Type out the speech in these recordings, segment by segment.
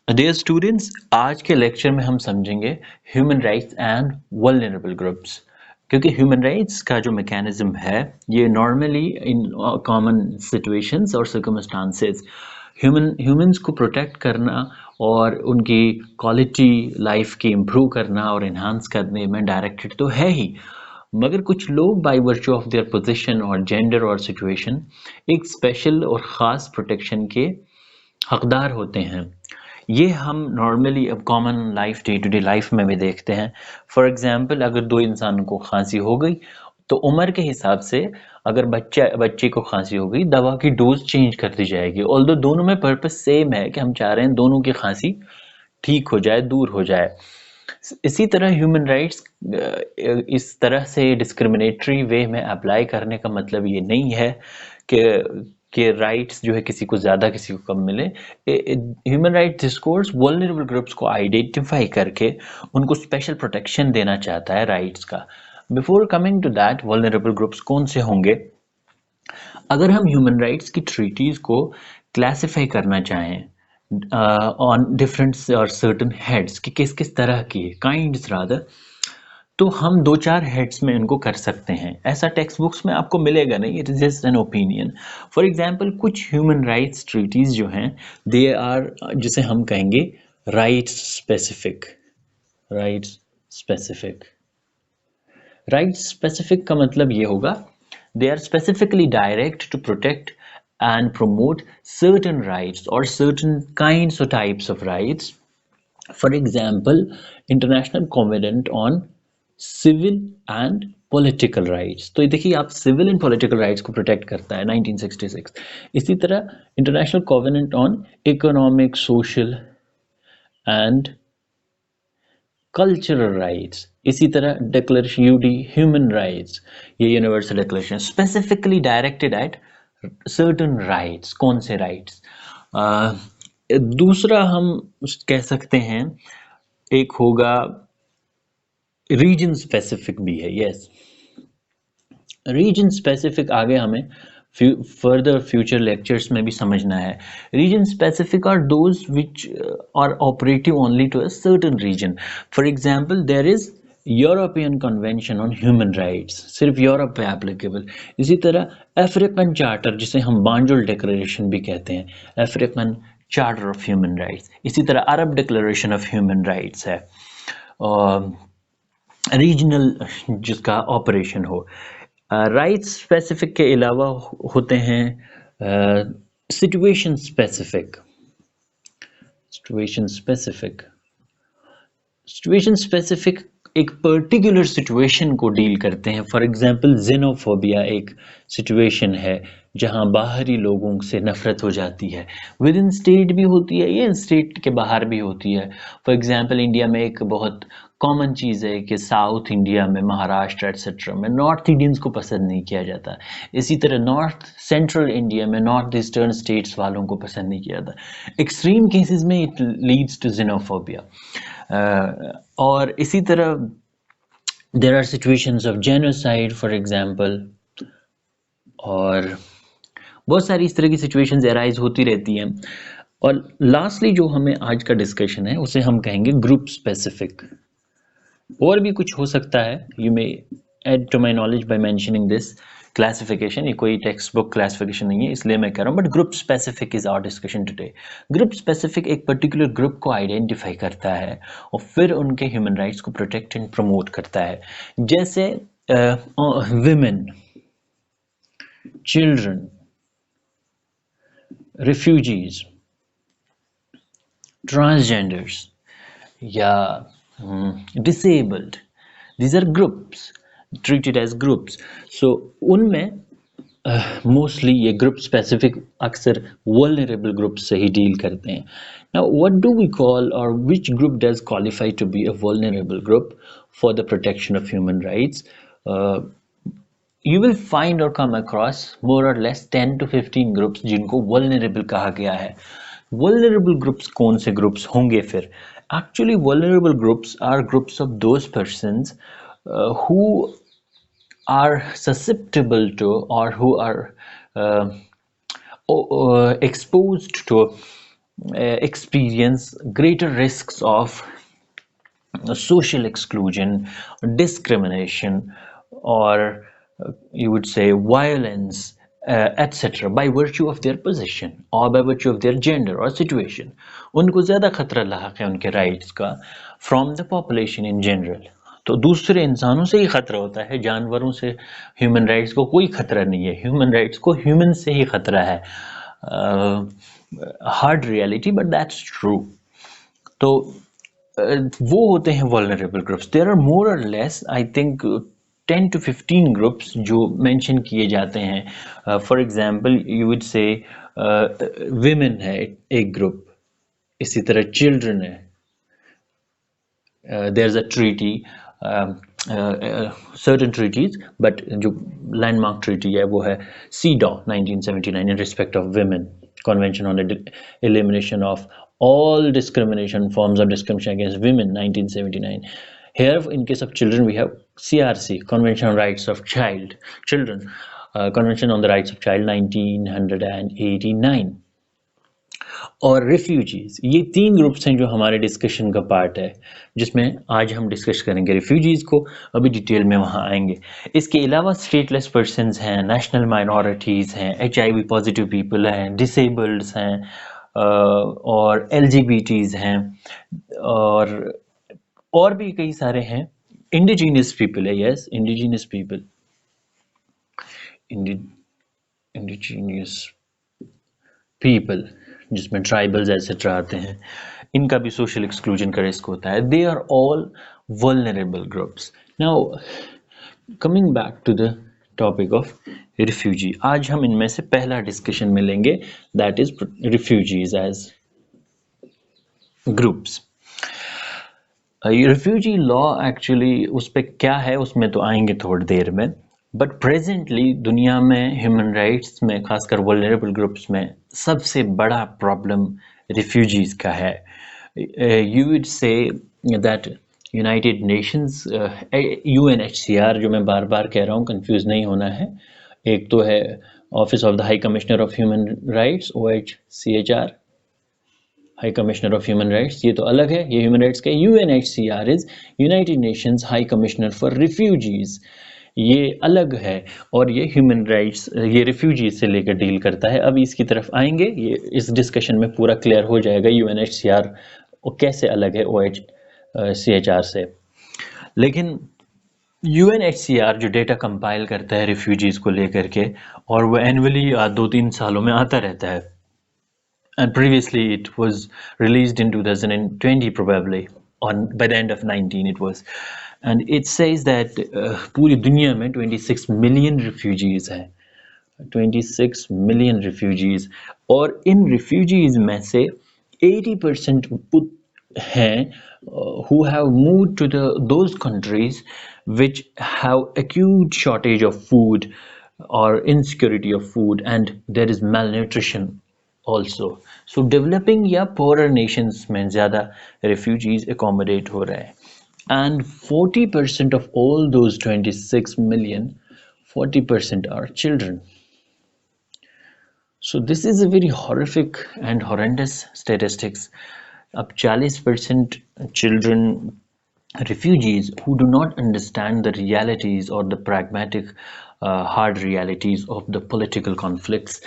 Dear students, आज के lecture में हम समझेंगे human rights and vulnerable groups. क्योंकि ह्यूमन राइट्स का जो मैकेनिज्म है, ये नॉर्मली इन कॉमन सिचुएशंस और सर्कमस्टांसेस ह्यूमंस को प्रोटेक्ट करना और उनकी क्वालिटी लाइफ की इम्प्रूव करना और इन्हांस करने में डायरेक्टेड तो है ही, मगर कुछ लोग by virtue of their position और जेंडर और सिचुएशन एक स्पेशल और ख़ास प्रोटेक्शन के हकदार होते हैं। ये हम नॉर्मली अब common life day to day life में भी देखते हैं। फॉर एग्जांपल, अगर दो इंसानों को खांसी हो गई तो उम्र के हिसाब से अगर बच्चे को खांसी हो गई, दवा की डोज चेंज कर दी जाएगी। ऑल्दो दोनों में पर्पस सेम है कि हम चाह रहे हैं दोनों की खांसी ठीक हो जाए, दूर हो जाए। इसी तरह ह्यूमन राइट्स इस तरह से डिस्क्रिमिनेटरी वे में अप्लाई करने का मतलब ये नहीं है कि राइट्स जो है किसी को ज़्यादा किसी को कम मिले। Human rights discourse vulnerable groups को आइडेंटिफाई करके उनको स्पेशल प्रोटेक्शन देना चाहता है राइट्स का। Before coming to that, vulnerable groups कौन से होंगे? अगर हम ह्यूमन राइट्स की ट्रीटीज़ को क्लासिफाई करना चाहें ऑन डिफरेंट और सर्टन हेड्स कि किस किस तरह की काइंड्स रादर, तो हम दो चार हेड्स में इनको कर सकते हैं। ऐसा टेक्स्ट बुक्स में आपको मिलेगा नहीं, it is just an opinion. For example, कुछ ह्यूमन राइट्स ट्रीटीज जो हैं, दे आर, जिसे हम कहेंगे rights specific. Rights specific rights specific का मतलब ये होगा, they are specifically direct to protect and promote certain rights or certain kinds or types of rights. For example, International Covenant on Civil and Political Rights। तो ये देखिए, आप civil and political rights को protect करता है 1966। इसी तरह international covenant on economic, social and cultural rights. इसी तरह डिक्लेरेशन यूडी ह्यूमन राइट्स, ये universal declaration specifically directed at certain rights. कौन से राइट्स? दूसरा हम कह सकते हैं, एक होगा रीजन स्पेसिफिक भी है। यस, रीजन स्पेसिफिक आगे हमें फर्दर फ्यूचर लेक्चर्स में भी समझना है। Region specific are those which are operative only to a certain region. For example, there is European convention on human rights, सिर्फ यूरोप पे एप्लीकेबल। इसी तरह अफ्रीकन चार्टर, जिसे हम बांजुल डिक्लेरेशन भी कहते हैं, African charter of human rights. इसी तरह अरब डिक्लेरेशन ऑफ ह्यूमन राइट्स है, रीजनल जिसका ऑपरेशन हो। राइट्स स्पेसिफिक के अलावा होते हैं situation specific. Situation specific situation specific एक पर्टिकुलर सिचुएशन को डील करते हैं। फॉर एग्जांपल, जेनोफोबिया एक सिचुएशन है जहां बाहरी लोगों से नफरत हो जाती है। विद इन स्टेट भी होती है, ये स्टेट के बाहर भी होती है। फॉर एग्जांपल, इंडिया में एक बहुत कॉमन चीज़ है कि साउथ इंडिया में, महाराष्ट्र एट्सेट्रा में नॉर्थ इंडियंस को पसंद नहीं किया जाता। इसी तरह नॉर्थ सेंट्रल इंडिया में नॉर्थ ईस्टर्न स्टेट्स वालों को पसंद नहीं किया जाता। एक्सट्रीम केसेस में इट लीड्स टू जेनोफोबिया। और इसी तरह there are situations of genocide for example, और बहुत सारी इस तरह की सिचुएशंस अराइज होती रहती हैं। और लास्टली जो हमें आज का डिस्कशन है, उसे हम कहेंगे ग्रुप स्पेसिफिक। और भी कुछ हो सकता है, you may add to my knowledge by mentioning this classification. ये कोई टेक्स्ट बुक क्लासिफिकेशन नहीं है, इसलिए मैं कह रहा हूँ, but group specific is our discussion today. Group specific एक पर्टिकुलर ग्रुप को आइडेंटिफाई करता है और फिर उनके ह्यूमन राइट्स को प्रोटेक्ट एंड प्रमोट करता है। जैसे विमेन, चिल्ड्रन, रिफ्यूजीज, ट्रांसजेंडर्स या disabled, these are groups, treated as groups। so उनमें मोस्टली ये ग्रुप स्पेसिफिक अक्सर वल्नरेबल ग्रुप से ही डील करते हैं। Now what do we call, और which group does qualify to be a vulnerable group for the protection of human rights? you will find or come across more or less 10 to 15 groups जिनको vulnerable कहा गया है। vulnerable groups कौन से groups होंगे फिर? Actually, vulnerable groups are groups of those persons who are susceptible to or who are exposed to experience greater risks of social exclusion, discrimination, or you would say violence, etc. by virtue of their position or by virtue of their gender or situation. उनको ज़्यादा खतरा लाक है उनके rights का from the population in general. तो दूसरे इंसानों से ही खतरा होता है, जानवरों से ह्यूमन राइट्स को कोई खतरा नहीं है, ह्यूमन राइट्स को ह्यूमन से ही खतरा है. Hard reality but that's true. तो वो होते हैं vulnerable groups. There are more or less I think 10 to 15 groups जो mention किए जाते हैं. For example you would say women है एक group, इसी तरह children है. There's a treaty, certain treaties, but जो landmark treaty है वो है CEDAW 1979 in respect of women, Convention on the Elimination of all discrimination, forms of discrimination against women 1979. Here in case of children we have CRC, Convention on Rights of Children, Convention on the Rights of Child 1989. और refugees, ये तीन groups हैं जो हमारे discussion का part है, जिसमें आज हम डिस्कस करेंगे रिफ्यूजीज को, अभी डिटेल में वहाँ आएंगे. इसके अलावा स्टेटलेस पर्सनस हैं, नेशनल माइनॉरिटीज़ हैं, HIV पॉजिटिव पीपल हैं, डिसेबल्ड्स हैं, और LGBTs हैं, और भी कई सारे हैं. इंडिजीनियस पीपल है, yes indigenous people, indigenous people जिसमें ट्राइबल्स एटसेट्रा आते हैं, इनका भी सोशल एक्सक्लूजन का रिस्क होता है. They are all vulnerable groups. Now coming back to the topic of refugee, आज हम इनमें से पहला डिस्कशन में लेंगे, that is refugees as groups. Refugee law actually उस पर क्या है उसमें तो आएंगे थोड़ी देर में, बट प्रेजेंटली दुनिया में ह्यूमन राइट्स में खासकर वल्नरेबल ग्रुप्स में सबसे बड़ा प्रॉब्लम रिफ्यूजीज का है. You would say that United Nations, UNHCR जो मैं बार बार कह रहा हूँ, कंफ्यूज नहीं होना है, एक तो है office of the high commissioner of human rights, OHCHR, high commissioner of human rights, ये तो अलग है, ये ह्यूमन राइट्स का. UNHCR is United Nations high commissioner for refugees, ये अलग है, और ये ह्यूमन राइट्स, ये रिफ्यूजीज से लेकर डील करता है. अभी इसकी तरफ आएंगे, ये इस डिस्कशन में पूरा क्लियर हो जाएगा UNHCR कैसे अलग है OHCHR से. लेकिन UNHCR जो डेटा कंपाइल करता है रिफ्यूजीज को लेकर के, और वो एनुअली 2-3 सालों में आता रहता है, and previously it was released in 2020 probably, on by the end of 19 it was, and it says that पूरी दुनिया में 26 million refugees हैं, 26 million refugees, और इन refugees में से 80% हैं who have moved to those countries which have acute shortage of food or insecurity of food, and there is malnutrition also. So developing या poorer nations में ज़्यादा refugees accommodate हो रहे हैं, and 40% of all those 26 million, 40% are children. So this is a very horrific and horrendous statistics. अब 40% children refugees who do not understand the realities or the pragmatic hard realities of the political conflicts,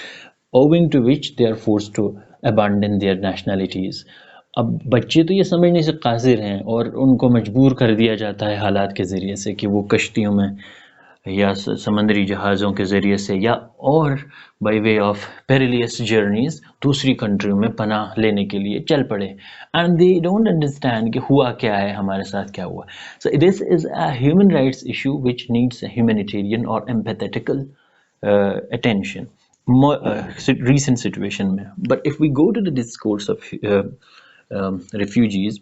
owing to which they are forced to abandon their nationalities. अब बच्चे तो ये समझने से कासिर हैं, और उनको मजबूर कर दिया जाता है हालात के ज़रिए से कि वो कश्तियों में या समंदरी जहाज़ों के ज़रिए से या और by way of perilous journeys दूसरी कंट्रियों में पनाह लेने के लिए चल पड़े, एंड दे डोंट अंडरस्टैंड कि हुआ क्या है, हमारे साथ क्या हुआ. So this is a human rights issue which needs humanitarian और एम्पैथेटिकल attention. Recent situation में. But if we go to the discourse of refugees,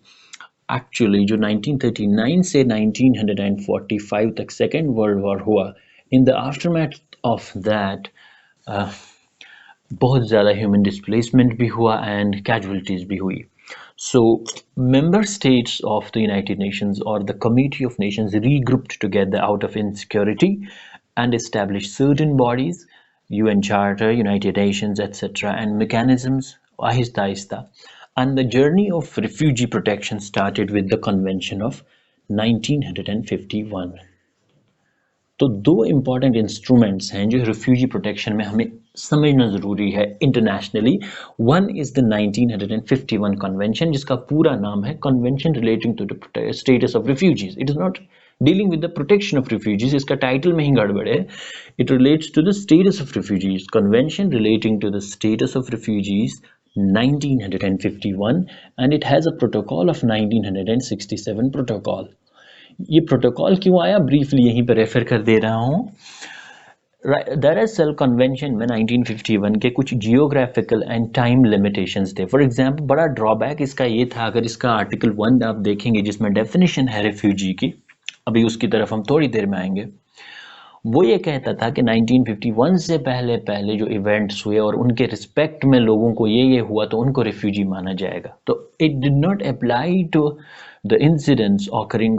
actually जो 1939 से 1945 तक सेकेंड वर्ल्ड वॉर हुआ, in the aftermath of that बहुत ज़्यादा human displacement भी हुआ एंड कैजुअलिटीज़ भी हुई. So member states of the United Nations or the Committee of Nations regrouped together out of insecurity and established certain bodies, UN Charter, United Nations, etc., and mechanisms Aahista Aahista. And the journey of refugee protection started with the Convention of 1951. तो दो important instruments हैं जो refugee protection में हमें समझना ज़रूरी है internationally. One is the 1951 convention, जिसका पूरा नाम है convention relating to the status of refugees. It is not dealing with the protection of refugees, इसका टाइटल में ही गड़बड़ है. It relates to the status of refugees. Convention relating to the status of refugees 1951, and it has a protocol of 1967 protocol. ये protocol क्यों आया, briefly यहीं पर रेफर कर दे रहा हूँ. दरअसल कन्वेंशन में 1951 के कुछ जियोग्राफिकल एंड टाइम लिमिटेशंस थे. फॉर एग्जांपल बड़ा ड्रॉबैक इसका ये था, अगर इसका आर्टिकल 1 आप देखेंगे जिसमें डेफिनेशन है रिफ्यूजी की, अभी उसकी तरफ हम थोड़ी देर में आएंगे, वो ये कहता था कि 1951 से पहले पहले जो इवेंट्स हुए और उनके रिस्पेक्ट में लोगों को ये हुआ तो उनको रिफ्यूजी माना जाएगा. तो it did not apply to the incidents occurring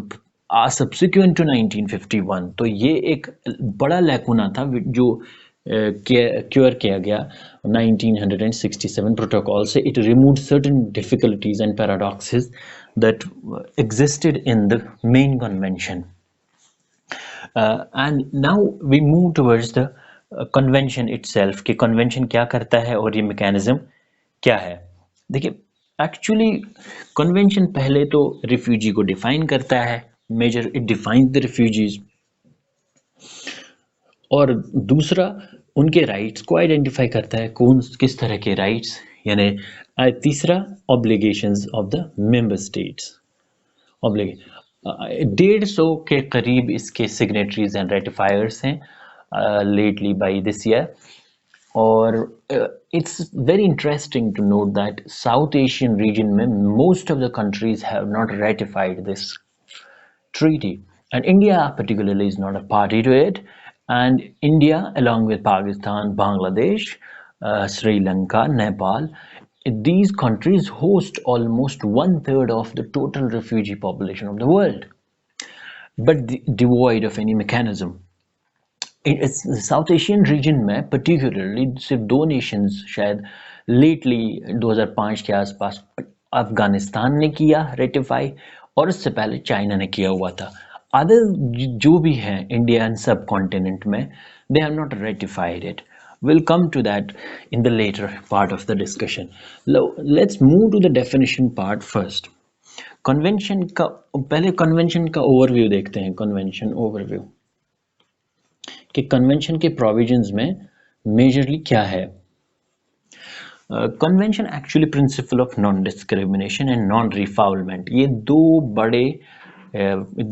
subsequent to 1951. तो ये एक बड़ा लैकुना था जो क्योर किया गया 1967 प्रोटोकॉल से. It removed certain difficulties and paradoxes that existed in the main convention. And now we move towards the convention itself, कि convention क्या करता है और ये mechanism क्या है. देखिए, actually convention पहले तो refugee को define करता है, major it defines the refugees, और दूसरा उनके rights को identify करता है, कौन किस तरह के rights, यानी तीसरा obligations of the member states. 150 के करीब इसके सिग्नेटरीज एंड रेटिफायर्स हैं लेटली बाय दिस ईयर. और it's very interesting to note that South Asian region में most of the countries have not ratified this treaty, and India particularly is not a party to it. And India, along with Pakistan, Bangladesh, Sri Lanka, Nepal, these countries host almost 1/3 of the total refugee population of the world, but devoid of any mechanism. In South Asian region में particularly सिर्फ दो nations शायद lately 2005 के आसपास अफगानिस्तान ने किया ratify, और उससे पहले चाइना ने किया हुआ था. अदर जो भी हैं इंडियन सब कॉन्टिनेंट में, they have not ratified it. We'll come to that in the later part of the discussion. Let's move to the definition part first. Convention का पहले convention का overview देखते हैं. Convention overview कि convention के provisions में majorly क्या है. Convention actually principle of non-discrimination and non-refoulement. ये दो बड़े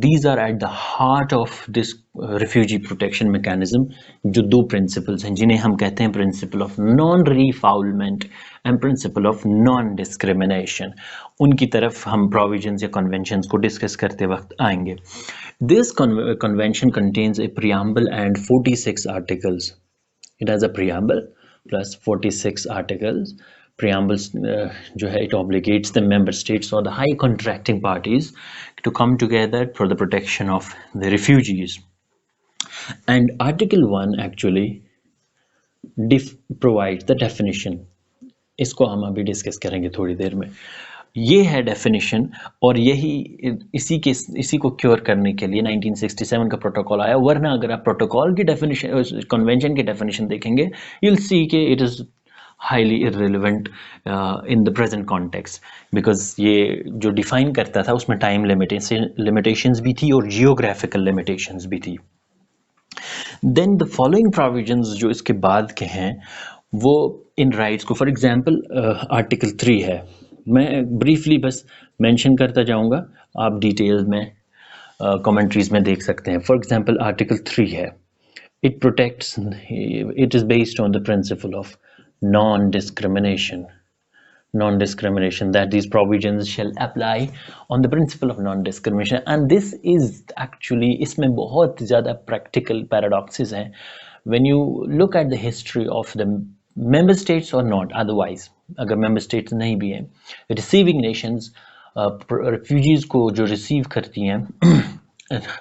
these are at the heart of this refugee protection mechanism. जो दो principles हैं जिन्हें हम कहते हैं principle of non-refoulement and principle of non-discrimination. उनकी तरफ हम provisions या conventions को discuss करते वक्त आएंगे. This convention contains a preamble and 46 articles. It has a preamble plus 46 articles. Preambles जो है it obligates the member states or the high contracting parties to come together for the protection of the refugees. And Article 1 actually provides the definition. इसको हम अभी discuss करेंगे थोड़ी देर में. ये है डेफिनेशन, और यही इसी को क्योर करने के लिए 1967 का प्रोटोकॉल आया. वरना अगर आप प्रोटोकॉल की डेफिनेशन कन्वेंशन की डेफिनेशन देखेंगे, you'll see कि it is highly irrelevant in the present context, because ये जो डिफाइन करता था उसमें टाइम limitations भी थी और geographical limitations भी थी. Then the following provisions जो इसके बाद के हैं वो इन राइट्स को, फॉर एग्जांपल आर्टिकल 3 है, मैं ब्रीफली बस मेंशन करता जाऊंगा, आप डिटेल में कमेंट्रीज में देख सकते हैं. फॉर एग्जांपल आर्टिकल 3 है, it protects, it is based on the principle of non-discrimination, that these provisions shall apply on the principle of non-discrimination. And this is actually, इसमें बहुत ज़्यादा practical paradoxes हैं when you look at the history of the member states or not. Otherwise, अगर member states नहीं भी हैं, receiving nations refugees को जो receive करती हैं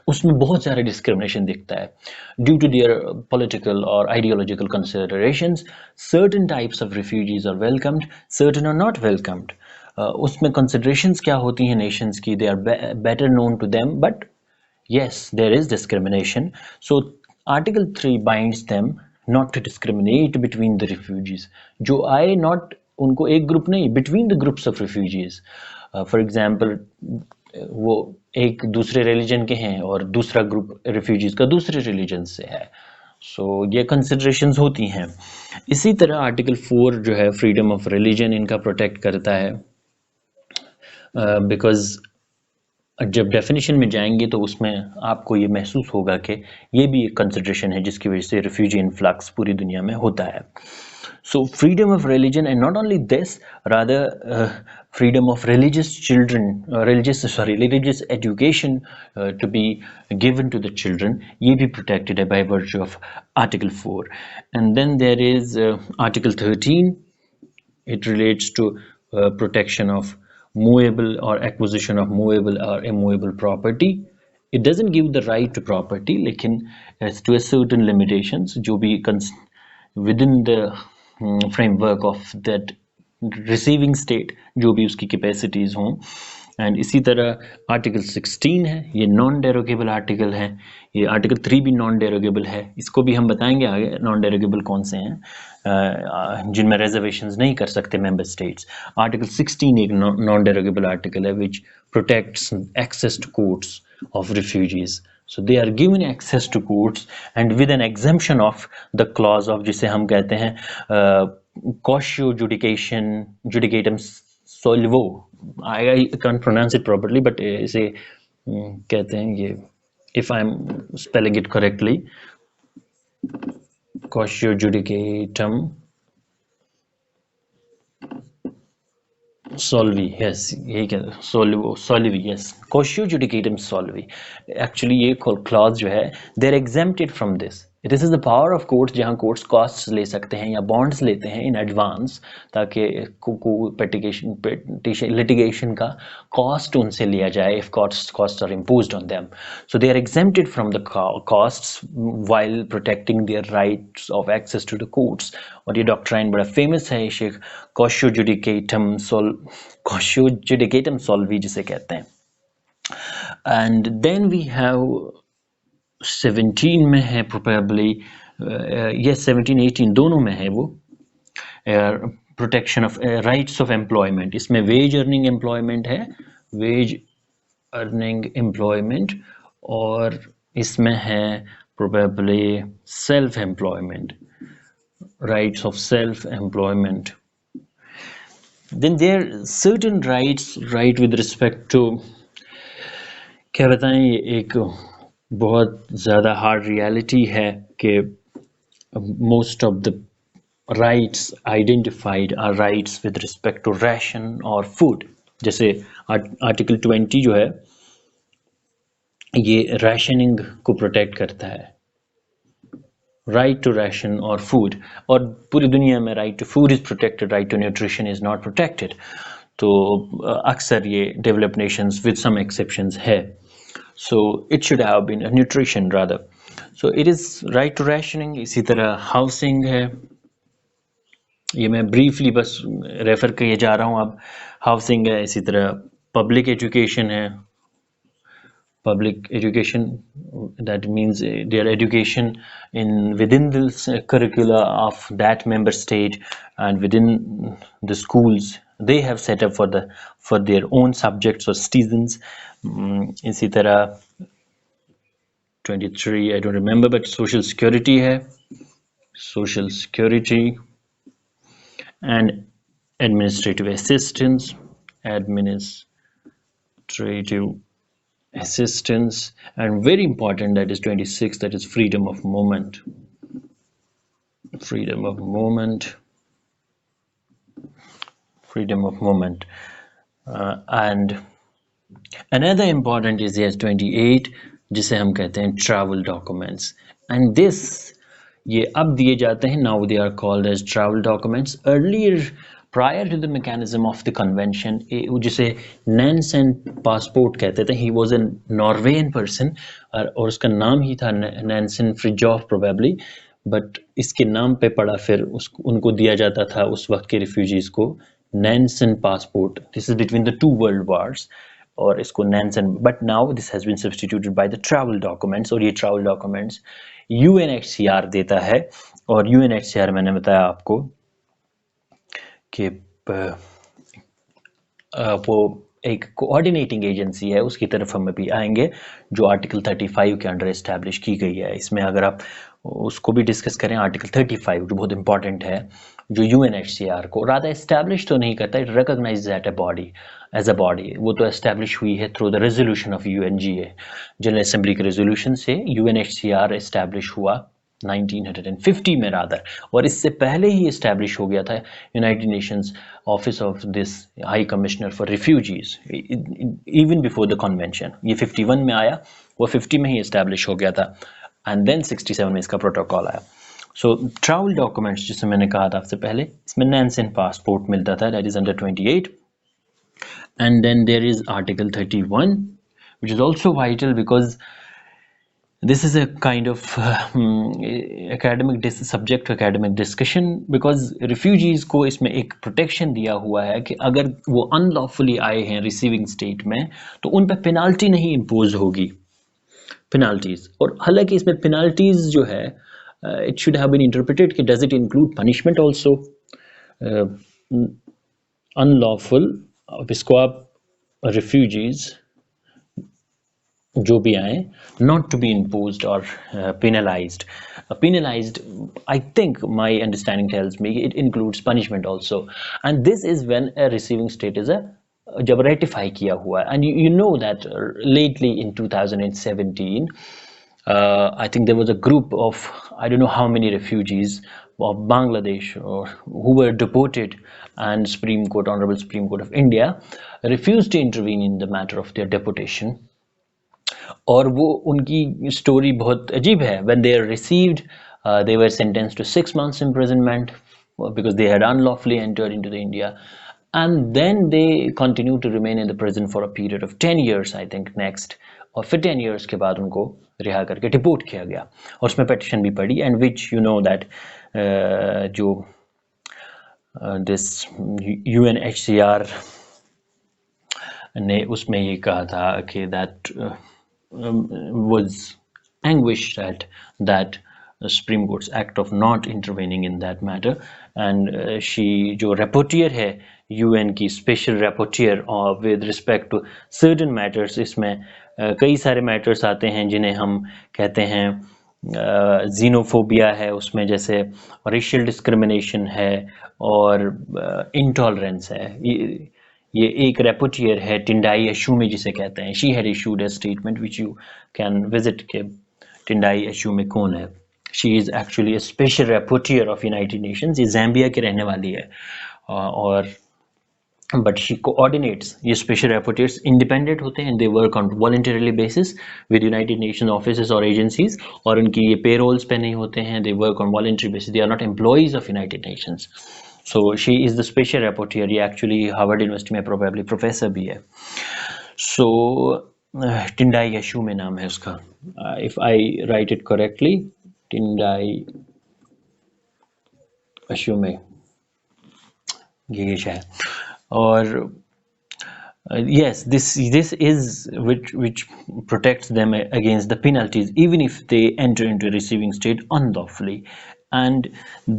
उसमें बहुत सारे डिस्क्रिमिनेशन दिखता है ड्यू टू देयर पॉलिटिकल और ideological considerations certain types of refugees are welcomed certain are not welcomed उसमें कंसिडरेशंस क्या होती हैं नेशंस की they are better known to them but yes there is discrimination so article 3 binds them not to discriminate between the refugees जो आए not उनको एक group नहीं between the groups of refugees for example वो एक दूसरे religion के हैं और दूसरा ग्रुप रिफ्यूजीज का दूसरे रिलीजन से है सो ये कंसिडरेशंस होती हैं इसी तरह आर्टिकल 4 जो है फ्रीडम ऑफ रिलीजन इनका प्रोटेक्ट करता है बिकॉज जब डेफिनेशन में जाएंगे तो उसमें आपको ये महसूस होगा कि ये भी एक कंसिडरेशन है जिसकी वजह से रिफ्यूजी इन्फ्लक्स पूरी दुनिया में होता है so freedom of religion and not only this rather freedom of religious children religious education to be given to the children ye bhi protected by virtue of article 4 and then there is article 13 it relates to protection of movable or acquisition of movable or immovable property it doesn't give the right to property lekin as to a certain limitations jo bhi within the framework of that receiving state जो भी उसकी capacities हों and इसी तरह article 16 है ये non derogable article है ये आर्टिकल 3 भी नॉन डेरोगेबल है इसको भी हम बताएंगे आगे नॉन डेरोगेबल कौन से हैं जिनमें रिजर्वेशंस नहीं कर सकते मेंबर स्टेट्स आर्टिकल 16 एक नॉन डेरोगेबल आर्टिकल है which protects access to courts of refugees so they are given access to courts and with an exemption of the clause of जिसे हम कहते हैं cautio judicatum solvo I can't pronounce it properly but इसे कहते हैं ये if I'm spelling it correctly cautio judicatum solvi yes यही कहते solvi yes cautio judicatum solvi actually ये clause जो है they're exempted from this is the power of courts जहाँ courts costs ले सकते हैं या bonds लेते हैं in advance ताकि litigation का cost उनसे लिया जाए if costs are imposed on them so they are exempted from the costs while protecting their rights of access to the courts और ये doctrine बड़ा famous है इसे cautio judicatum solvi जिसे कहते हैं and then we have 17 में है probably yes 17 18 दोनों में है वो protection of rights of employment इसमें wage earning employment है wage earning employment और इसमें है probably self employment rights of self employment then there are certain rights right with respect to क्या बताएं ये एक बहुत ज़्यादा हार्ड रियलिटी है कि most of the rights identified are rights with respect to ration or food जैसे article 20 जो है ये rationing को प्रोटेक्ट करता है right to ration or food और पूरी दुनिया में right to food is protected right to nutrition is not protected तो अक्सर ये developed nations with some exceptions है so it should have been a nutrition rather so it is right to rationing इसी तरह housing है ये मैं briefly बस रेफर किए जा रहा हूँ अब housing है इसी तरह public education है public education that means their education within the curricula of that member state and within the schools they have set up for their own subjects or citizens इसी तरह 23 I don't remember but social security है social security and administrative assistance and very important that is 26 that is freedom of movement and another important is yes 28 जिसे हम कहते हैं travel documents and this ये अब दिए जाते हैं now they are called as travel documents earlier prior to the mechanism of the convention, जिसे नैनसेन पासपोर्ट कहते थे, he was a Norwegian person और उसका नाम ही था नैनसेन फ्रिजॉफ probably, बट इसके नाम पे पड़ा फिर उनको दिया जाता था उस वक्त के रिफ्यूजीज को Nansen passport. This is between the two world wars और इसको Nansen, but now this has been substituted by the travel documents. और ये ट्रैवल डॉक्यूमेंट्स यूएनएचसीआर देता है. और यूएनएचसीआर मैंने बताया आपको कि वो एक कोऑर्डिनेटिंग एजेंसी है, उसकी तरफ हम अभी आएंगे, जो आर्टिकल 35 के अंडर इस्टेब्लिश की गई है. इसमें अगर आप उसको भी डिस्कस करें, आर्टिकल 35 जो बहुत इंपॉर्टेंट है, जो यूएनएचसीआर को राधा इस्टेब्लिश तो नहीं करता, it recognise at a body as a body. वो तो इस्टेब्लिश हुई है through the resolution of UNGA, general assembly के रेजोल्यूशन से यूएनएचसीआर इस्टेब्लिश हुआ 1950 में रादर. और इससे पहले ही इस्टेब्लिश हो गया था United Nations office of this high commissioner for refugees even before the convention. ये 51 में आया, वो 50 में ही इस्टेब्लिश हो गया था, एंड देन 67 में इसका प्रोटोकॉल आया. सो ट्रैवल डॉक्यूमेंट्स जिसे मैंने कहा था आपसे पहले, इसमें नैनसेन पासपोर्ट मिलता था, that is under 28. And then there is article 31 which is also vital because this is a kind of subject to academic discussion, because refugees को इसमें एक protection दिया हुआ है कि अगर वो unlawfully आए हैं receiving state में, तो उन पर penalty नहीं impose होगी, penalties. और हालांकि इसमें penalties जो है, it should have been interpreted कि does it include punishment also. unlawful, अब इसको आप refugees जो भी आए, not to be imposed or penalized. Penalized, I think my understanding tells me it includes punishment also, and this is when a receiving state is जब ratify किया हुआ. And you know that lately in 2017 I think there was a group of, I don't know how many refugees of Bangladesh who were deported, and Honorable Supreme Court of India refused to intervene in the matter of their deportation. और वो उनकी story बहुत अजीब है. When they are received, they were sentenced to 6 months imprisonment because they had unlawfully entered into the India, and then they continued to remain in the prison for a period of 10 years, I think next. और फिर 10 years के बाद उनको रिहा करके deport किया गया, और उसमें पेटिशन भी पड़ी, and which you know that जो दिस यूएनएचसीआर ने उसमें ये कहा था कि that was anguished at that Supreme Court's act of not intervening in that matter. And she जो rapporteur है UN की special rapporteur with respect to certain matters, इसमें कई सारे matters आते हैं जिन्हें हम कहते हैं xenophobia है, उसमें जैसे racial discrimination है और intolerance है. ये एक रेपोटियर है, टिंडाई अशूमे जिसे कहते हैं. She had issued a statement which you can visit के टिंडाई अशूमे कौन है. She is actually a special rapporteur of United Nations. ये ज़ैम्बिया की रहने वाली है, और बट शी कोऑर्डिनेट्स. ये स्पेशल रेपोटियर्स इंडिपेंडेंट होते हैं, they work on voluntarily basis with United Nation offices और एजेंसीज, और उनकी ये पेरोल्स पे नहीं होते हैं, they work on voluntary basis, they are not employees of United Nations. So she is the special rapporteur. ये actually Harvard University में probably professor भी है. So टिंडाई अशूमे नाम है उसका, if I write it correctly, टिंडाई अशूमे ये है. और yes, this is which protects them against the penalties even if they enter into a receiving state unlawfully. And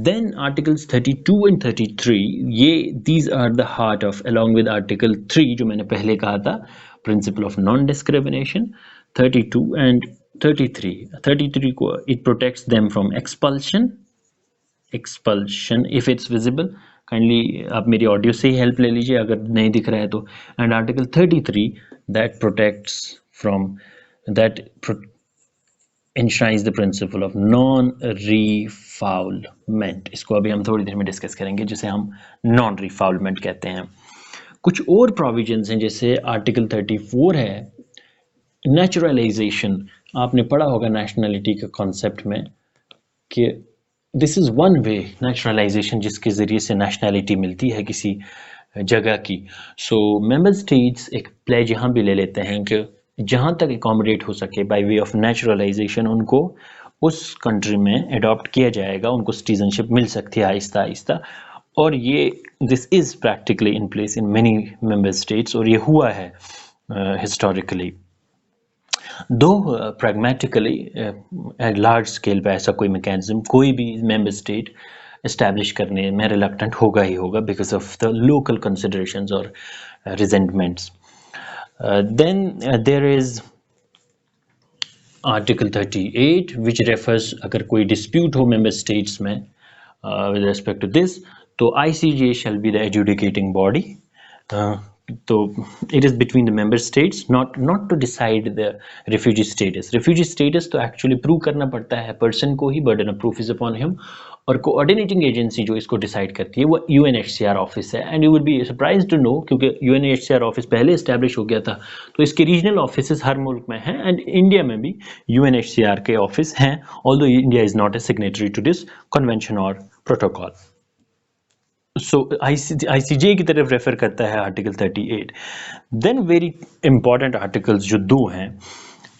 then articles 32 and 33, these are the heart of, along with article 3 जो मैंने पहले कहा था, principle of non-discrimination. 32 and 33 को it protects them from expulsion if it's visible. Kindly आप मेरी audio से ही help ले लीजिए अगर नहीं दिख रहा है तो. And article 33 that protects from that enshrines the principle of non-refoulement. इसको अभी हम थोड़ी देर में डिस्कस करेंगे, जिसे हम non-refoulement कहते हैं. कुछ और प्रोविजंस हैं, जैसे आर्टिकल 34 है नेचुरलाइजेशन. आपने पढ़ा होगा नेशनलिटी के कॉन्सेप्ट में कि this is one way naturalisation जिसके ज़रिए से नेशनैलिटी मिलती है किसी जगह की। सो मेंबर स्टेट्स एक प्लेज यहाँ भी ले लेते हैं कि जहाँ तक एकोमोडेट हो सके बाय वे ऑफ नेचुरलाइजेशन उनको उस कंट्री में अडॉप्ट किया जाएगा, उनको सिटीजनशिप मिल सकती है आहिस्ता आहिस्ता। और ये this is practically in place in many member states, और ये हुआ है हिस्टोरिकली। दो प्रैग्मेटिकली एट लार्ज स्केल पे ऐसा कोई मैकेनिज्म कोई भी मेंबर स्टेट इस्टेब्लिश करने में रिलक्टेंट होगा ही होगा because of the local considerations और resentments. Then there is article 38 which refers अगर कोई डिस्प्यूट हो मेंबर स्टेट्स में with respect to this, तो ICJ shall be the adjudicating body. तो it is between the member states, not to decide the refugee status. Refugee status तो actually prove करना पड़ता है person को ही, burden of proof is upon him, और coordinating agency जो इसको decide करती है वो UNHCR ऑफिस है। and you will be surprised to know क्योंकि UNHCR ऑफिस पहले establish हो गया था, तो इसके regional offices हर मुल्क में हैं, and इंडिया में भी UNHCR के ऑफिस हैं, although India is not a signatory to this convention or protocol. So ICJ की तरफ रेफर करता है article 38। Then very important articles जो दो हैं,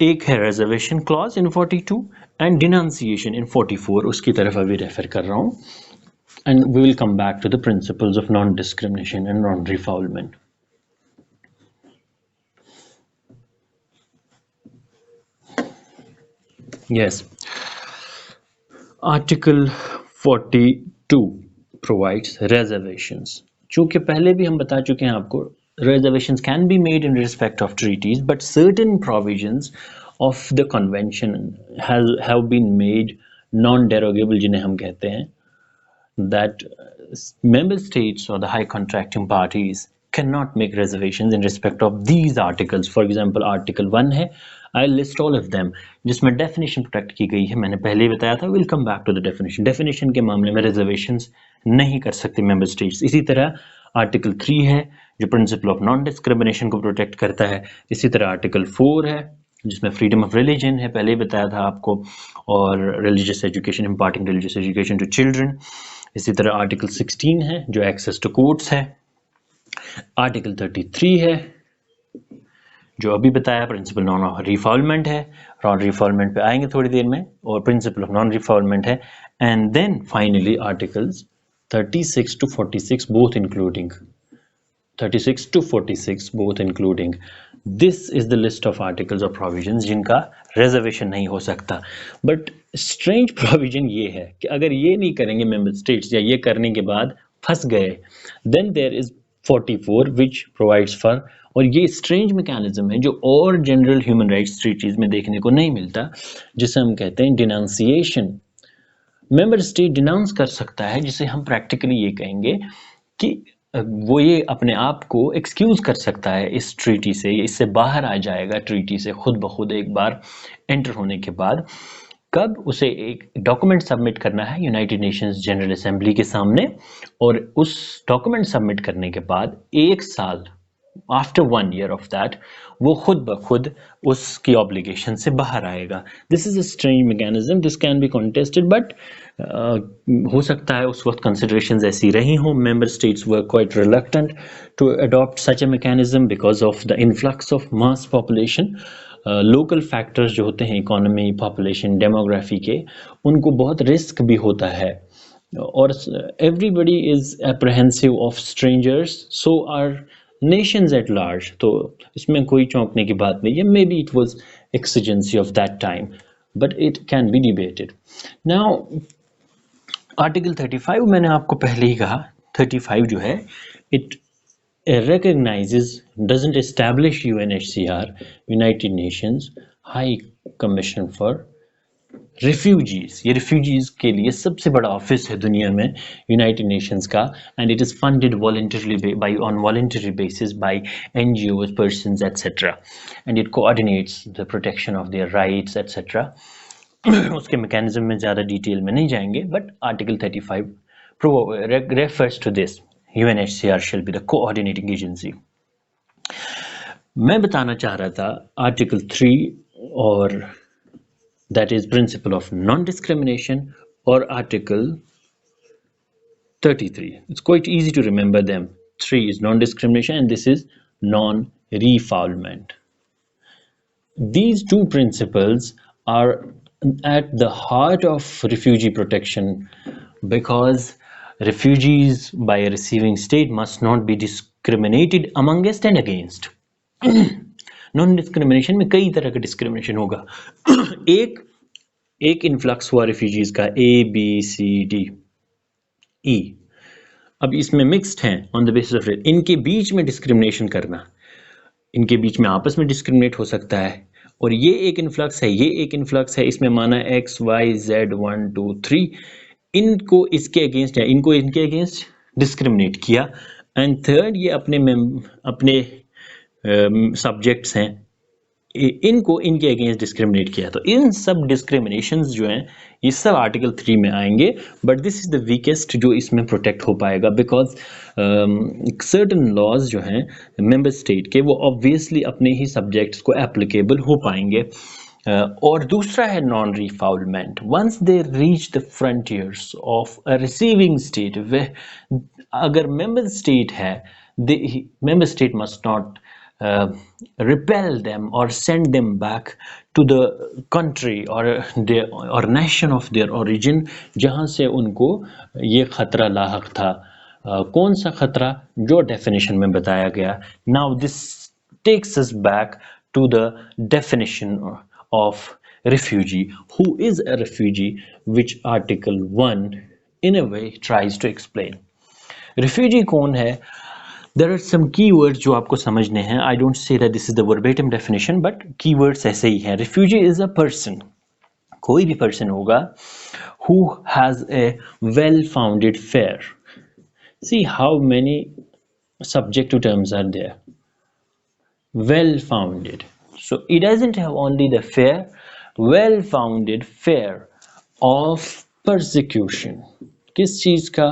एक है reservation clause in 42 and denunciation in 44, उसकी तरफ अभी रेफर कर रहा हूँ, and we will come back to the principles of non discrimination and non refoulement. Yes, article 42 provides reservations, चूँकि पहले भी हम बता चुके हैं आपको, reservations can be made in respect of treaties, but certain provisions of the convention have been made non-derogable, जिन्हें हम कहते हैं, that member states or the high contracting parties cannot make reservations in respect of these articles. For example, article 1 है, I'll list all of them, जिसमें definition protect की गई है, मैंने पहले ही बताया था, we'll come back to the definition. Definition के मामले में reservations नहीं कर सकते member states। इसी तरह article 3 है जो principle of non-discrimination को protect करता है। इसी तरह article 4 है जिसमें freedom of religion है, पहले ही बताया था आपको, और religious education, imparting religious education to children। इसी तरह आर्टिकल 16 है जो एक्सेस टू कोर्ट्स है। आर्टिकल 33 है जो अभी बताया, प्रिंसिपल नॉन रिफॉल्मेंट है, नॉन रिफॉल्मेंट पे आएंगे थोड़ी देर में, और प्रिंसिपल ऑफ नॉन रिफॉल्मेंट है। And then finally articles 36 to 46 both including 36 to 46 both including this is the list of articles or provisions जिनका reservation नहीं हो सकता। But strange provision ये है कि अगर ये नहीं करेंगे member states या ये करने के बाद फंस गए, then there is 44 which provides for, और ये strange mechanism है जो और general human rights treaties में देखने को नहीं मिलता, जिसे हम कहते हैं denunciation। मेंबर स्टेट डिनाउंस कर सकता है, जिसे हम प्रैक्टिकली ये कहेंगे कि वो ये अपने आप को एक्सक्यूज कर सकता है इस ट्रीटी से, इससे बाहर आ जाएगा ट्रीटी से खुद ब खुद एक बार एंटर होने के बाद। कब? उसे एक डॉक्यूमेंट सबमिट करना है यूनाइटेड नेशंस जनरल असेंबली के सामने, और उस डॉक्यूमेंट सबमिट करने के बाद 1 साल आफ्टर 1 year ऑफ दैट वो खुद ब खुद उसकी ऑब्लिगेशन से बाहर आएगा। This is a strange mechanism, this can be contested, but हो सकता है उस वक्त कंसिडरेशंस ऐसी रही हों। Member states were quite reluctant to adopt such a mechanism because of the influx of mass population. Local factors जो होते हैं इकोनॉमी, पॉपुलेशन, डेमोग्राफी के, उनको बहुत रिस्क भी होता है, और everybody is apprehensive of strangers, so are nations at large। तो इसमें कोई चौंकने की बात नहीं है। May be it was exigency of that time, but it can be debated. Now, Article 35 मैंने आपको पहले ही कहा, 35 जो है it recognizes, doesn't establish UNHCR, United Nations High Commission for refugees। ये refugees के लिए सबसे बड़ा ऑफिस है दुनिया में यूनाइटेड नेशंस का, and it is funded voluntarily by on voluntary basis by NGOs, persons etc, and it coordinates the protection of their rights etc। उसके मैकेनिज्म में ज़्यादा डिटेल में नहीं जाएंगे, but article 35 refers to this, UNHCR shall be the coordinating agency। मैं बताना चाह रहा था आर्टिकल 3 और that is principle of non-discrimination or Article 33. It's quite easy to remember them. 3 is non-discrimination and this is non-refoulement. These two principles are at the heart of refugee protection because refugees by a receiving state must not be discriminated amongst and against. Non discrimination में कई तरह का discrimination होगा एक एक influx हुआ refugees का ABCDE अब इसमें मिक्स्ड हैं ऑन द बेसिस ऑफ इनके बीच में डिस्क्रिमिनेशन करना इनके बीच में आपस में डिस्क्रिमिनेट हो सकता है और ये एक इन्फ्लक्स है ये एक इन्फ्लक्स है इसमें माना XYZ 1 2 3 इनको इसके अगेंस्ट है इनको इनके अगेंस्ट डिस्क्रिमिनेट किया एंड थर्ड ये अपने सब्जेक्ट्स हैं इनको इनके अगेंस्ट डिस्क्रिमिनेट किया तो इन सब डिस्क्रिमिनेशंस जो हैं ये सब आर्टिकल 3 में आएंगे but this is the weakest जो इसमें प्रोटेक्ट हो पाएगा बिकॉज सर्टन लॉज जो हैं मेंबर स्टेट के वो ऑब्वियसली अपने ही सब्जेक्ट्स को एप्लीकेबल हो पाएंगे और दूसरा है non refoulement once they reach the frontiers of a receiving state वे अगर मेंबर स्टेट है member state must not repel them or send them back to the country or nation of their origin जहाँ से उनको ये खतरा लाहक था कौन सा खतरा जो डेफिनेशन में बताया गया now this takes us back to the definition of refugee who is a refugee which article 1 in a way tries to explain refugee कौन है There are some keywords जो आपको समझने हैं I don't say that this is the verbatim definition but keywords ऐसे ही हैं Refugee is a person कोई भी person होगा who has a well-founded fear See how many subjective terms are there Well-founded So it doesn't have only the fear Well-founded fear of persecution किस चीज़ का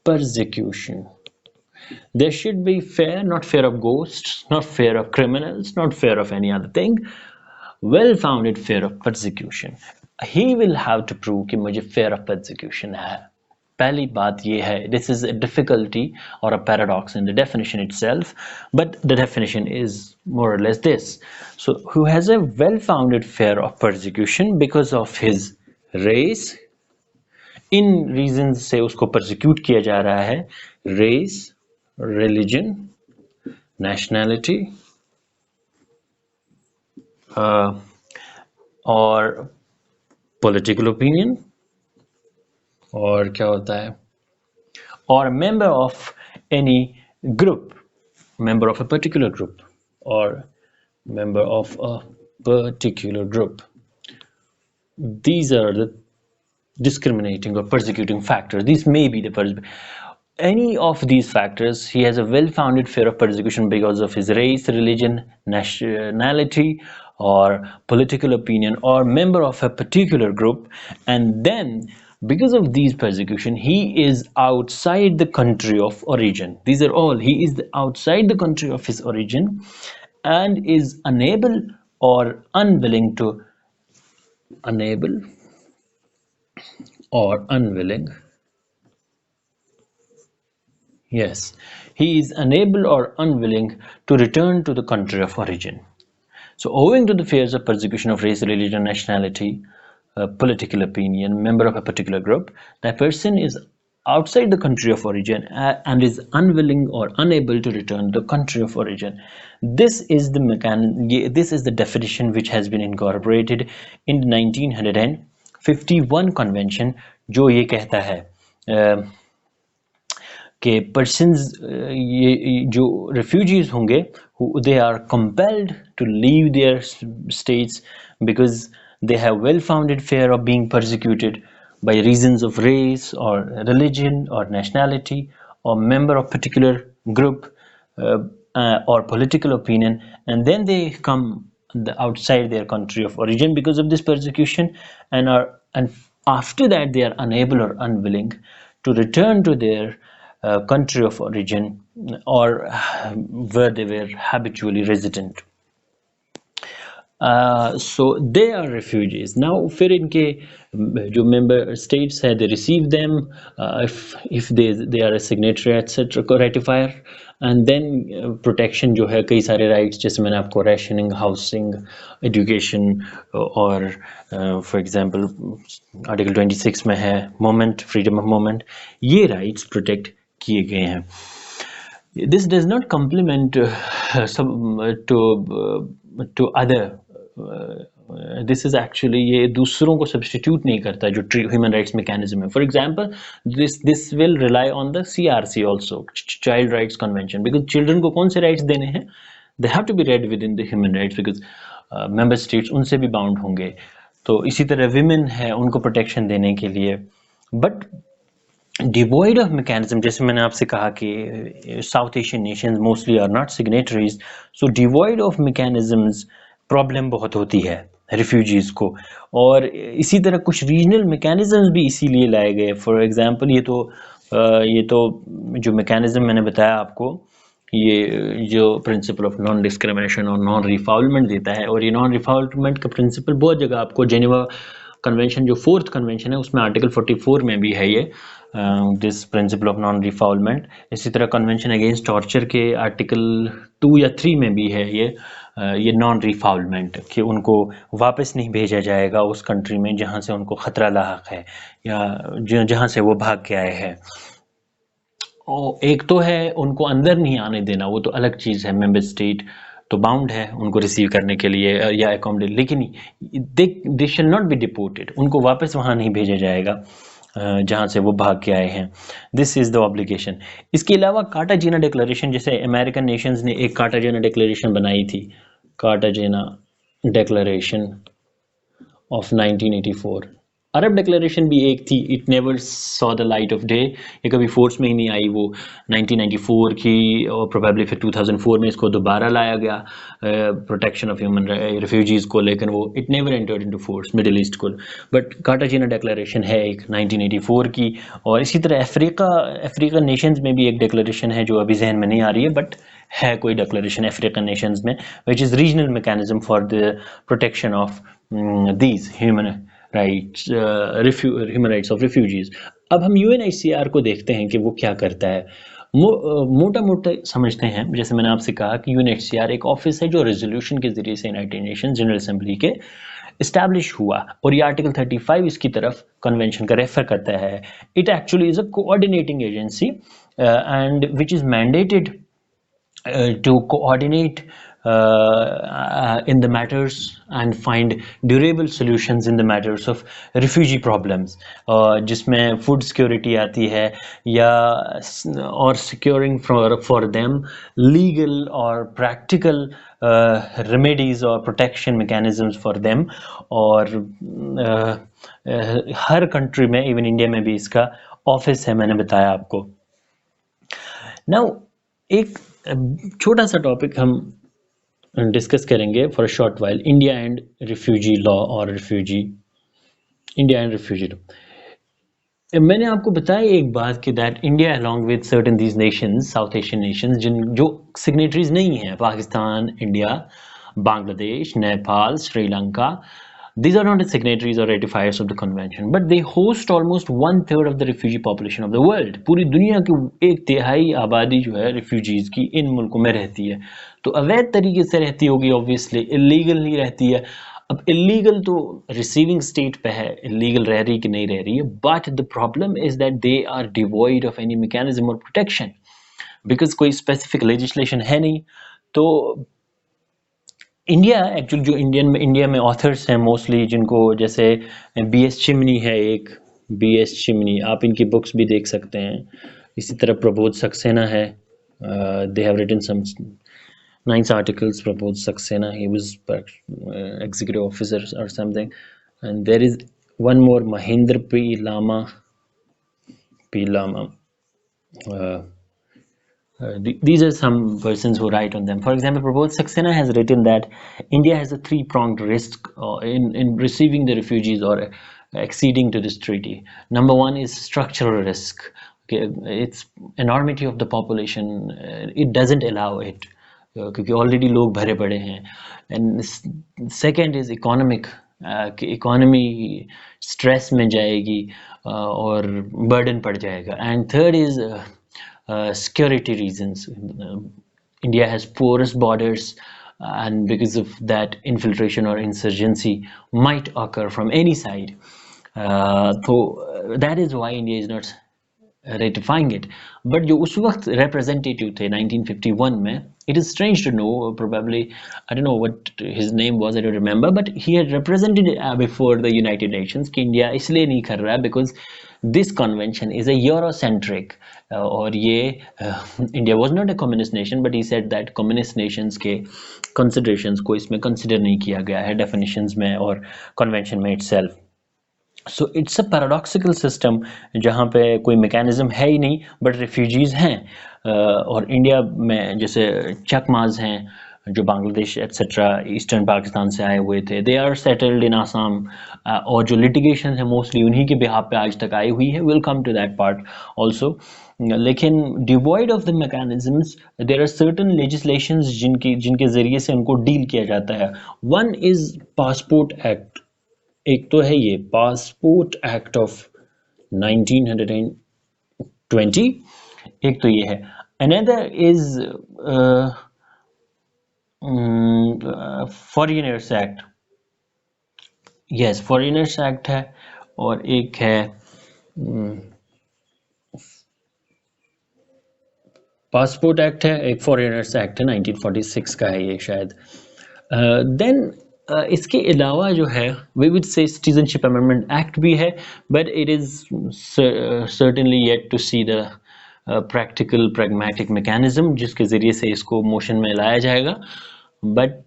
Persecution There should be fear, not fear of ghosts, not fear of criminals, not fear of any other thing. Well-founded fear of persecution. He will have to prove कि मुझे fear of persecution है. पहली बात ये है, this is a difficulty or a paradox in the definition itself, but the definition is more or less this. So, who has a well-founded fear of persecution because of his race, in reasons से उसको persecute किया जा रहा है, race, religion, nationality, or political opinion, और क्या होता है, or a member of any group, member of a particular group, or member of a particular group. These are the discriminating or persecuting factors. These may be the any of these factors, he has a well-founded fear of persecution because of his race, religion, nationality, or political opinion, or member of a particular group, and then because of these persecution, he is outside the country of origin. These are all. He is outside the country of his origin, and is unable or unwilling to Yes, he is unable or unwilling to return to the country of origin. So, owing to the fears of persecution of race, religion, nationality, political opinion, member of a particular group, that person is outside the country of origin and is unwilling or unable to return to the country of origin. This is the definition which has been incorporated in the 1951 convention, जो ये कहता है कि persons ये जो refugees होंगे they are compelled to leave their states because they have well-founded fear of being persecuted by reasons of race or religion or nationality or member of particular group or political opinion and then they come outside their country of origin because of this persecution and after that they are unable or unwilling to return to their country of origin or where they were habitually resident. so they are refugees. Now फिर इनके जो member states है, they receive them, if they are a signatory etc ratifier, and then protection जो है, कई सारे rights जैसे मैंने आपको rationing, housing, education, और for example article 26 में है movement, freedom of movement, ये rights protect किए गए हैं. This does not complement to other. This is actually, ये दूसरों को substitute नहीं करता जो human rights mechanism है. For example, this will rely on the CRC also, Child Rights Convention, because children को कौन से rights देने हैं? They have to be read within the human rights, because member states उनसे भी bound होंगे. तो इसी तरह women है, उनको protection देने के लिए. But devoid of mechanism, जैसे मैंने आपसे कहा कि South Asian nations mostly are not signatories, so devoid of mechanisms problem बहुत होती है रिफ्यूजीज को. और इसी तरह कुछ रीजनल मैकेनिज्म्स भी इसीलिए लाए गए. फॉर एग्जांपल ये तो जो मैकेनिज्म मैंने बताया आपको, ये जो प्रिंसिपल ऑफ नॉन डिस्क्रिमिनेशन और नॉन रिफाउलमेंट देता है, और ये नॉन रिफाउलमेंट का प्रिंसिपल बहुत जगह आपको जेनेवा कन्वेंशन जो 4th कन्वेंशन है उसमें आर्टिकल 44 में भी है ये this principle of non refoulement. इसी तरह कन्वेंशन अगेंस्ट टॉर्चर के आर्टिकल 2 या 3 में भी है ये नॉन रिफाउलमेंट, कि उनको वापस नहीं भेजा जाएगा उस कंट्री में जहाँ से उनको ख़तरा लाहक है या जहाँ से वो भाग के आए हैं. और एक तो है उनको अंदर नहीं आने देना, वो तो अलग चीज़ है, मेंबर स्टेट तो बाउंड है उनको रिसीव करने के लिए या अकोमोडेट, लेकिन दे शैल नॉट बी डिपोर्टेड, उनको वापस वहाँ नहीं भेजा जाएगा जहाँ से वो भाग के आए हैं. This is the obligation. इसके अलावा कार्टाजेना डिक्लेरेशन, जैसे अमेरिकन नेशंस ने एक कार्टाजेना डिक्लेरेशन बनाई थी, Cartagena declaration of 1984. Arab declaration भी एक थी, it never saw the light of day, ये कभी फोर्स में ही नहीं आई, वो 1994 की, और प्रोबेबली फिर 2004 में इसको दोबारा लाया गया प्रोटेक्शन ऑफ ह्यूमन रिफ्यूजीज़ को, लेकिन वो it never entered into force middle east को. बट कार्टाजेना डिक्लेरेशन है एक 1984 की. और इसी तरह अफ्रीकन नेशंस में भी एक डिक्लेरेशन है जो अभी जहन में नहीं आ रही है, बट है कोई डिक्लेरेशन अफ्रीकन नेशंस में, which is regional mechanism for the protection of these human rights, human rights of refugees. अब हम UNHCR को देखते हैं कि वो क्या करता है. मोटा मोटा समझते हैं, जैसे मैंने आपसे कहा कि UNHCR एक ऑफिस है जो रेजोल्यूशन के जरिए से यूनाइटेड नेशन जनरल असेंबली के इस्टेब्लिश हुआ, और ये आर्टिकल 35 इसकी तरफ कन्वेंशन का रेफर करता है. It actually is a coordinating agency and which is mandated to coordinate in the matters and find durable solutions in the matters of refugee problems, जिसमें food security आती है, या और securing for them legal or practical remedies or protection mechanisms for them. और हर country में, even India में भी इसका ऑफिस है, मैंने बताया आपको. Now एक छोटा सा टॉपिक हम डिस्कस करेंगे for a short while, India and refugee law और इंडिया एंड रिफ्यूजी लॉ. मैंने आपको बताया एक बात कि that India along with certain these Nations, south Asian Nations, जो सिग्नेटरीज नहीं हैं, Pakistan, India, Bangladesh, Nepal, Sri Lanka, these are not the signatories or ratifiers of the convention, but they host almost 1/3 of the refugee population of the world. पूरी दुनिया की 1/3 आबादी जो है refugees की इन मुल्कों में रहती है. तो अवैध तरीके से रहती होगी, ऑब्वियसली इलीगल नहीं रहती है. अब इलीगल तो रिसीविंग स्टेट पे है, इलीगल रह रही कि नहीं रह रही है, but the problem is that they are devoid of any mechanism और प्रोटेक्शन, बिकॉज कोई स्पेसिफिक लेजिस्लेशन है नहीं. तो इंडिया एक्चुअली जो इंडिया में ऑथर्स हैं मोस्टली, जिनको जैसे BS चिमनी है, एक BS चिमनी, आप इनकी बुक्स भी देख सकते हैं. इसी तरह प्रबोध सक्सेना है, they have written some nice articles. Prabodh Saxena, he was executive officer और something. And there is one more, Mahendra P Lama. These are some persons who write on them. For example, Prabodh Saxena has written that India has a three-pronged risk in receiving the refugees or acceding to this treaty. Number one is structural risk. Okay, it's enormity of the population. It doesn't allow it. क्योंकि already लोग भरे पड़े हैं। And second is economic, कि economy stress में जाएगी और burden पड़ जाएगा। And third is security reasons. India has porous borders, and because of that, infiltration or insurgency might occur from any side. So that is why India is not ratifying it. But जो उस वक्त representative थे 1951 में, it is strange to know, probably, I don't know what his name was, I don't remember, but he had represented before the United Nations कि India इसलिए नहीं कर रहा because this convention is a Eurocentric, और ये India was not a communist nation, but he said that communist nations के considerations को इसमें consider नहीं किया गया है definitions में और convention में itself. So it's a paradoxical system जहाँ पे कोई मैकेनिज्म है ही नहीं बट रेफ्यूजीज़ हैं। और इंडिया में जैसे चकमाज हैं जो बांग्लादेश एट्सेट्रा ईस्टर्न पाकिस्तान से आए हुए थे, they are settled in Assam, और जो लिटिगेशन है मोस्टली उन्हीं के बिहाफ पे आज तक आई हुई है। Will come to that part also. लेकिन devoid of the mechanisms there are certain legislations जिनके ज़रिए से उनको डील किया जाता है। वन इज़ पासपोर्ट एक्ट, एक तो है ये पासपोर्ट एक्ट ऑफ 1920, एक तो ये है। Another is foreigners act, yes foreigners act है, और एक है पासपोर्ट एक्ट है, एक फॉरेनर्स एक्ट है 1946 का है ये शायद। देन इसके अलावा जो है we would say citizenship amendment act भी है, but it is certainly yet to see the practical pragmatic mechanism जिसके ज़रिए से इसको मोशन में लाया जाएगा। But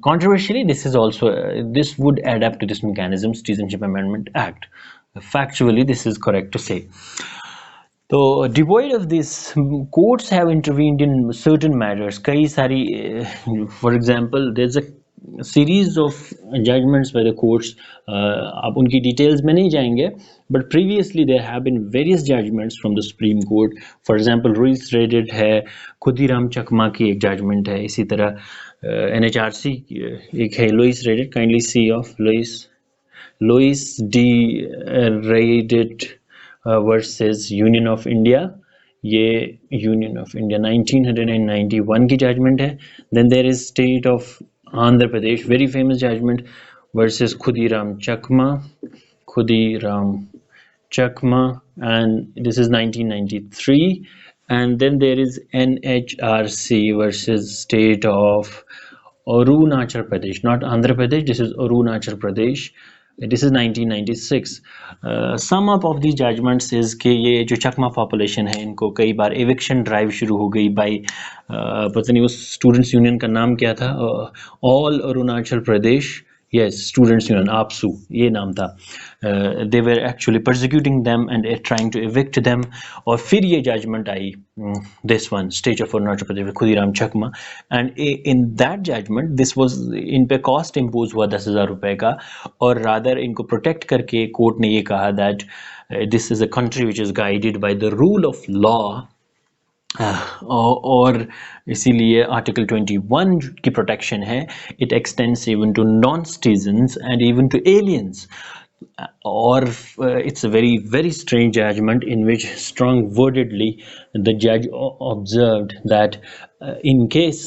controversially this is also this would add up to this mechanism, Citizenship Amendment Act. Factually this is correct to say. So devoid of this, courts have intervened in certain matters. कई सारी for example there's a series of judgments by the courts. आप उनकी details में नहीं जाएंगे, but previously there have been various judgments from the Supreme Court. For example Ruiz Reddit है, खुदीराम चकमा की एक judgment है, इसी तरह NHRC एक है Louis Reddit, kindly see of Louis D. Reddit versus Union of India, ये Union of India 1991 की judgment है. Then there is State of Andhra Pradesh, very famous judgment, versus Khudiram Chakma, and this is 1993. And then there is NHRC versus State of Arunachal Pradesh, not Andhra Pradesh, this is Arunachal Pradesh. This is 1996. Sum up of these judgments is कि ये जो चकमा population है इनको कई बार eviction drive शुरू हो गई by पता नहीं उस स्टूडेंट्स यूनियन का नाम क्या था, all Arunachal Pradesh, yes students union APSU ये नाम था। they were actually persecuting them and trying to evict them, और फिर ये judgment I this one state of Arunachal Pradesh Khudiram Chakma, and in that judgment this was इन पे cost impose हुआ 10,000 रुपए का, और rather इनको protect करके कोर्ट ने ये कहा that this is a country which is guided by the rule of law, और इसीलिए आर्टिकल 21 की प्रोटेक्शन है, it extends even to non citizens and even to aliens. और it's a very strange judgment in which strong wordedly the judge observed that in case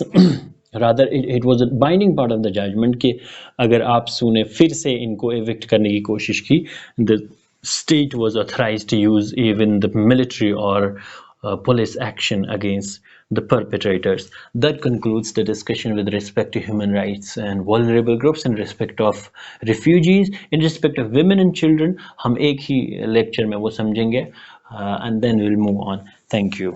rather it was a binding part of the judgment कि अगर आप सुने फिर से इनको evict करने की कोशिश की, the state was authorized to use even the military or police action against the perpetrators. That concludes the discussion with respect to human rights and vulnerable groups, in respect of refugees, in respect of women and children. हम एक ही lecture में वो समझेंगे, and then we'll move on. Thank you.